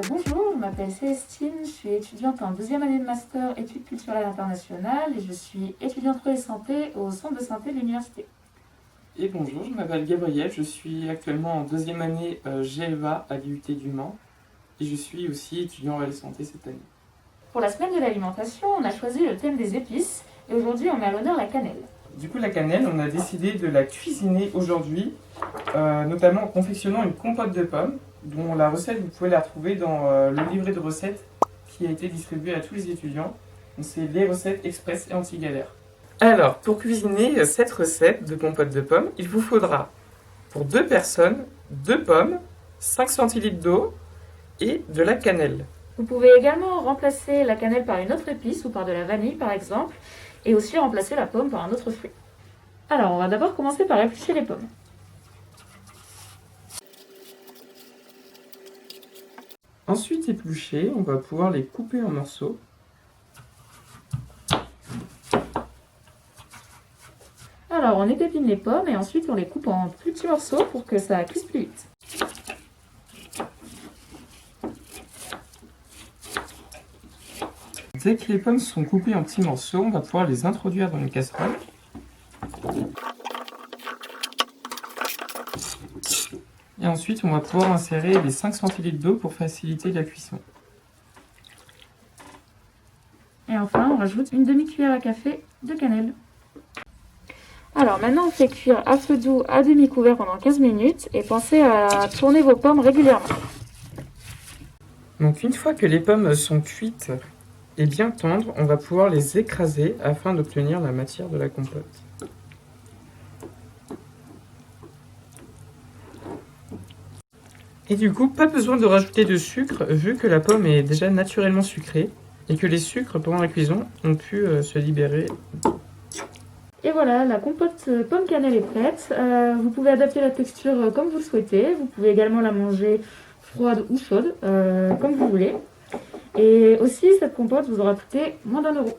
Bonjour, je m'appelle Célestine, je suis étudiante en deuxième année de master études culturelles internationales et je suis étudiante relais santé au centre de santé de l'université. Et bonjour, je m'appelle Gabriel, je suis actuellement en deuxième année GEVA à l'IUT du Mans et je suis aussi étudiant en relais santé cette année. Pour la semaine de l'alimentation, on a choisi le thème des épices et aujourd'hui on met à l'honneur la cannelle. Du coup, la cannelle, on a décidé de la cuisiner aujourd'hui, notamment en confectionnant une compote de pommes, dont la recette, vous pouvez la retrouver dans le livret de recettes qui a été distribué à tous les étudiants. Donc, c'est les recettes express et anti-galère. Alors, pour cuisiner cette recette de compote de pommes, il vous faudra, pour 2 personnes, 2 pommes, 5 centilitres d'eau et de la cannelle. Vous pouvez également remplacer la cannelle par une autre épice ou par de la vanille par exemple et aussi remplacer la pomme par un autre fruit. Alors, on va d'abord commencer par éplucher les pommes. Ensuite épluchées, on va pouvoir les couper en morceaux. Alors, on épépine les pommes et ensuite on les coupe en plus petits morceaux pour que ça cuise plus vite. Dès que les pommes sont coupées en petits morceaux, on va pouvoir les introduire dans une casserole. Et ensuite, on va pouvoir insérer les 5 centilitres d'eau pour faciliter la cuisson. Et enfin, on rajoute une demi-cuillère à café de cannelle. Alors maintenant, on fait cuire à feu doux à demi-couvert pendant 15 minutes et pensez à tourner vos pommes régulièrement. Donc une fois que les pommes sont cuites et bien tendres, on va pouvoir les écraser afin d'obtenir la matière de la compote. Et du coup, pas besoin de rajouter de sucre vu que la pomme est déjà naturellement sucrée et que les sucres pendant la cuisson ont pu se libérer. Et voilà, la compote pomme cannelle est prête. Vous pouvez adapter la texture comme vous le souhaitez. Vous pouvez également la manger froide ou chaude, comme vous voulez. Et aussi, cette compote vous aura coûté moins d'1 €.